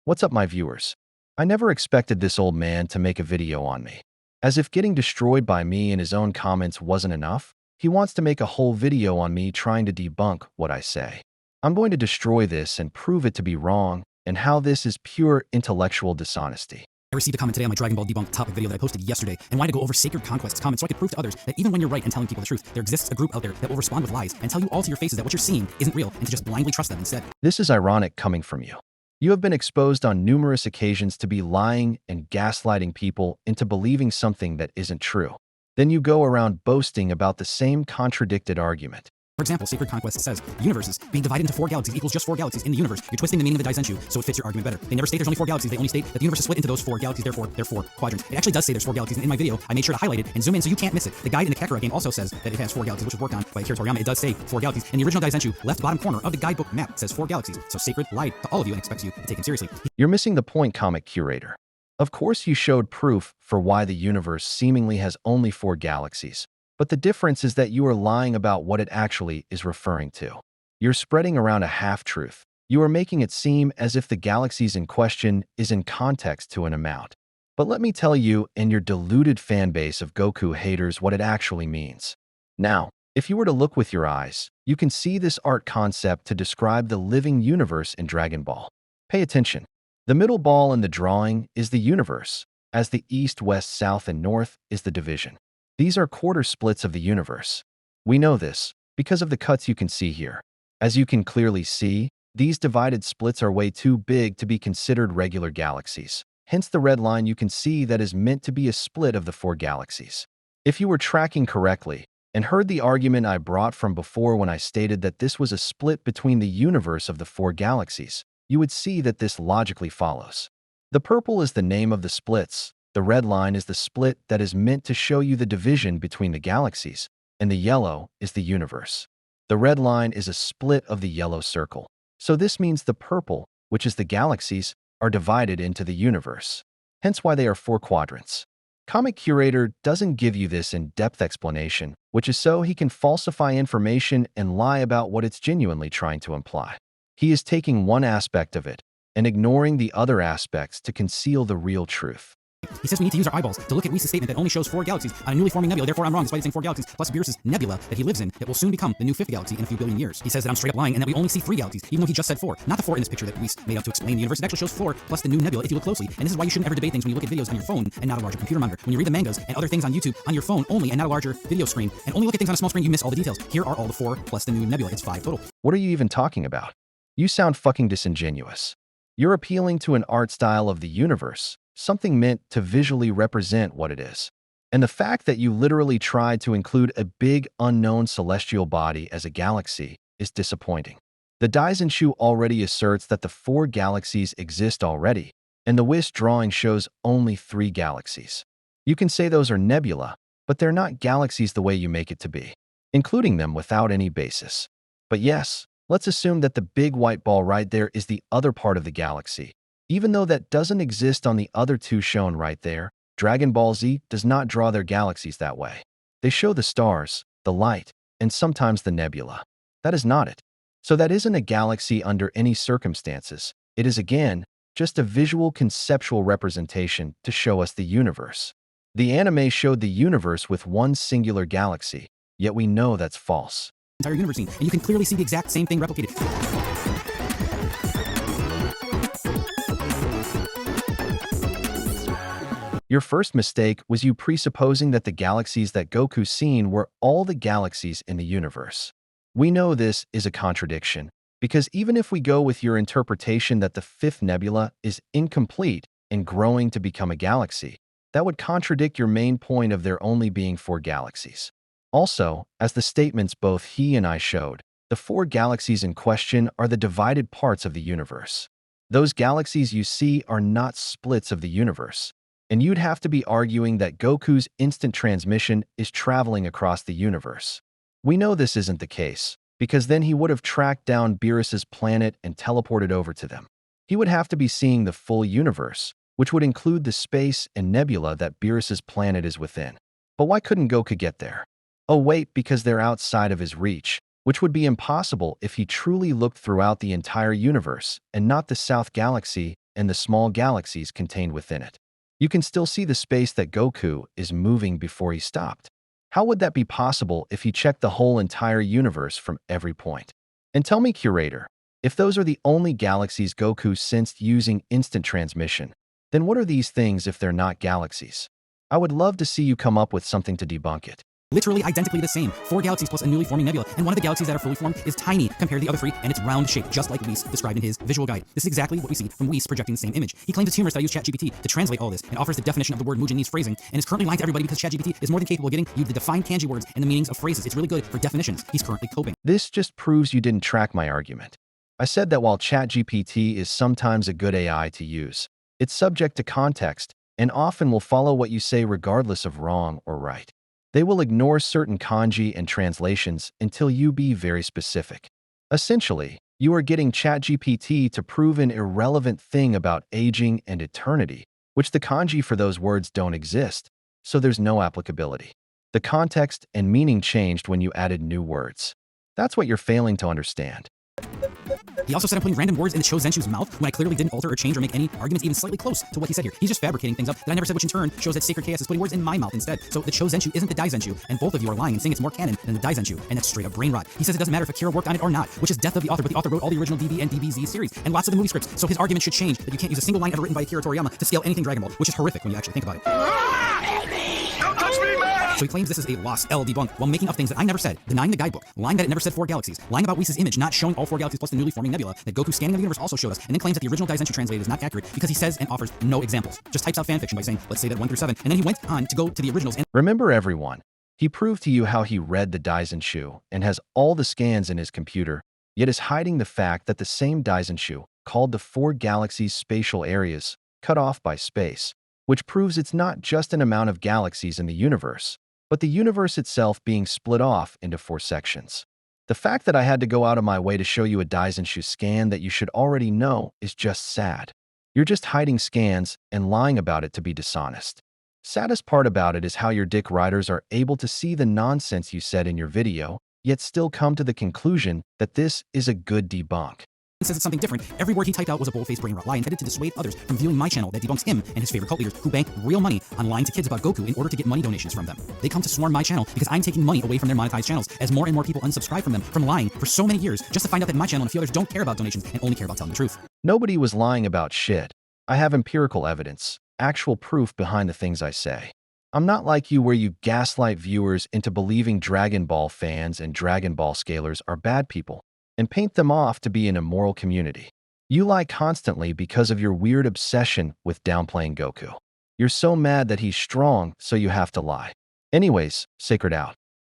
What's up, my viewers? I never expected this old man to make a video on me. As if getting destroyed by me in his own comments wasn't enough, he wants to make a whole video on me trying to debunk what I say. I'm going to destroy this and prove it to be wrong, and how this is pure intellectual dishonesty. I received a comment today on my Dragon Ball Debunk topic video that I posted yesterday and wanted to go over Sacred Conquest's comments so I could prove to others that even when you're right and telling people the truth, there exists a group out there that will respond with lies and tell you all to your faces that what you're seeing isn't real and to just blindly trust them instead. This is ironic coming from you. You have been exposed on numerous occasions to be lying and gaslighting people into believing something that isn't true. Then you go around boasting about the same contradicted argument. For example, Sacred Conquest says, universes being divided into 4 galaxies equals just 4 galaxies in the universe. You're twisting the meaning of the Daisenshu so it fits your argument better. They never state there's only 4 galaxies, they only state that the universe is split into those 4 galaxies, therefore there are 4 quadrants. It actually does say there's 4 galaxies, and in my video, I made sure to highlight it and zoom in so you can't miss it. The guide in the Kakarot game also says that it has 4 galaxies, which was worked on by Akira Toriyama. It does say 4 galaxies, and the original Daisenshu left bottom corner of the guidebook map says 4 galaxies. So Sacred lied to all of you and expects you to take him seriously. You're missing the point, Comic Curator. Of course you showed proof for why the universe seemingly has only 4 galaxies. But the difference is that you are lying about what it actually is referring to. You're spreading around a half-truth. You are making it seem as if the galaxies in question is in context to an amount. But let me tell you and your deluded fanbase of Goku haters what it actually means. Now, if you were to look with your eyes, you can see this art concept to describe the living universe in Dragon Ball. Pay attention. The middle ball in the drawing is the universe, as the east, west, south, and north is the division. These are quarter splits of the universe. We know this because of the cuts you can see here. As you can clearly see, these divided splits are way too big to be considered regular galaxies. Hence the red line you can see that is meant to be a split of the 4 galaxies. If you were tracking correctly and heard the argument I brought from before when I stated that this was a split between the universe of the 4 galaxies, you would see that this logically follows. The purple is the name of the splits. The red line is the split that is meant to show you the division between the galaxies, and the yellow is the universe. The red line is a split of the yellow circle. So this means the purple, which is the galaxies, are divided into the universe. Hence why they are 4 quadrants. Comic Curator doesn't give you this in-depth explanation, which is so he can falsify information and lie about what it's genuinely trying to imply. He is taking one aspect of it and ignoring the other aspects to conceal the real truth. He says we need to use our eyeballs to look at Whis' statement that only shows 4 galaxies on a newly forming nebula. Therefore, I'm wrong, despite it saying 4 galaxies, plus Beerus' nebula that he lives in that will soon become the new 5th galaxy in a few billion years. He says that I'm straight up lying and that we only see 3 galaxies, even though he just said 4. Not the 4 in this picture that Whis made up to explain the universe. It actually shows 4 plus the new nebula if you look closely. And this is why you shouldn't ever debate things when you look at videos on your phone and not a larger computer monitor. When you read the mangas and other things on YouTube on your phone only and not a larger video screen, and only look at things on a small screen, you miss all the details. Here are all the 4 plus the new nebula. It's 5 total. What are you even talking about? You sound fucking disingenuous. You're appealing to an art style of the universe, something meant to visually represent what it is. And the fact that you literally tried to include a big unknown celestial body as a galaxy is disappointing. The Daisenshu already asserts that the 4 galaxies exist already, and the Whis drawing shows only 3 galaxies. You can say those are nebula, but they're not galaxies the way you make it to be, including them without any basis. But yes, let's assume that the big white ball right there is the other part of the galaxy. Even though that doesn't exist on the other 2 shown right there, Dragon Ball Z does not draw their galaxies that way. They show the stars, the light, and sometimes the nebula. That is not it. So that isn't a galaxy under any circumstances. It is again, just a visual conceptual representation to show us the universe. The anime showed the universe with one singular galaxy, yet we know that's false. Entire universe scene, and you can clearly see the exact same thing replicated. Your first mistake was you presupposing that the galaxies that Goku seen were all the galaxies in the universe. We know this is a contradiction, because even if we go with your interpretation that the 5th nebula is incomplete and growing to become a galaxy, that would contradict your main point of there only being 4 galaxies. Also, as the statements both he and I showed, the 4 galaxies in question are the divided parts of the universe. Those galaxies you see are not splits of the universe. And you'd have to be arguing that Goku's instant transmission is traveling across the universe. We know this isn't the case, because then he would have tracked down Beerus' planet and teleported over to them. He would have to be seeing the full universe, which would include the space and nebula that Beerus' planet is within. But why couldn't Goku get there? Oh wait, because they're outside of his reach, which would be impossible if he truly looked throughout the entire universe and not the South Galaxy and the small galaxies contained within it. You can still see the space that Goku is moving before he stopped. How would that be possible if he checked the whole entire universe from every point? And tell me, Curator, if those are the only galaxies Goku sensed using instant transmission, then what are these things if they're not galaxies? I would love to see you come up with something to debunk it. Literally identically the same. 4 galaxies plus a newly forming nebula, and one of the galaxies that are fully formed is tiny compared to the other 3, and it's round shaped, just like Weiss described in his visual guide. This is exactly what we see from Weiss projecting the same image. He claims it's humorous that I use ChatGPT to translate all this, and offers the definition of the word Mujinese phrasing, and is currently lying to everybody because ChatGPT is more than capable of getting you the defined kanji words and the meanings of phrases. It's really good for definitions. He's currently coping. This just proves you didn't track my argument. I said that while ChatGPT is sometimes a good AI to use, it's subject to context and often will follow what you say regardless of wrong or right. They will ignore certain kanji and translations until you be very specific. Essentially, you are getting ChatGPT to prove an irrelevant thing about aging and eternity, which the kanji for those words don't exist, so there's no applicability. The context and meaning changed when you added new words. That's what you're failing to understand. He also said I'm putting random words in the Cho Zenshu's mouth when I clearly didn't alter or change or make any arguments even slightly close to what he said here. He's just fabricating things up that I never said, which in turn shows that Sacred Chaos is putting words in my mouth instead. So the Cho Zenshu isn't the Dai Zenshu, and both of you are lying and saying it's more canon than the Dai Zenshu, and that's straight up brain rot. He says it doesn't matter if Akira worked on it or not, which is death of the author, but the author wrote all the original DB and DBZ series, and lots of the movie scripts, so his argument should change that you can't use a single line ever written by Akira Toriyama to scale anything Dragon Ball, which is horrific when you actually think about it. So he claims this is a lost L debunk while making up things that I never said, denying the guidebook, lying that it never said 4 galaxies, lying about Whis' image not showing all 4 galaxies plus the newly forming nebula that Goku scanning the universe also showed us, and then claims that the original Dai Zenshu translated is not accurate because he says and offers no examples. Just types out fanfiction by saying, let's say that 1 through 7, and then he went on to go to the originals and— Remember, everyone, he proved to you how he read the Dai Zenshu and has all the scans in his computer, yet is hiding the fact that the same Dai Zenshu, called the 4 galaxies spatial areas, cut off by space, which proves it's not just an amount of galaxies in the universe, but the universe itself being split off into 4 sections. The fact that I had to go out of my way to show you a Dai Zenshu scan that you should already know is just sad. You're just hiding scans and lying about it to be dishonest. Saddest part about it is how your dick riders are able to see the nonsense you said in your video, yet still come to the conclusion that this is a good debunk. says it's something different. Every word he typed out was a bold-faced brain rot lie intended to dissuade others from viewing my channel that debunks him and his favorite cult leaders who bank real money on lying to kids about Goku in order to get money donations from them. They come to swarm my channel because I'm taking money away from their monetized channels as more and more people unsubscribe from them from lying for so many years just to find out that my channel and a few others don't care about donations and only care about telling the truth. Nobody was lying about shit. I have empirical evidence, actual proof behind the things I say. I'm not like you where you gaslight viewers into believing Dragon Ball fans and Dragon Ball scalers are bad people and paint them off to be an immoral community. You lie constantly because of your weird obsession with downplaying Goku. You're so mad that he's strong, so you have to lie. Anyways, Sacred out.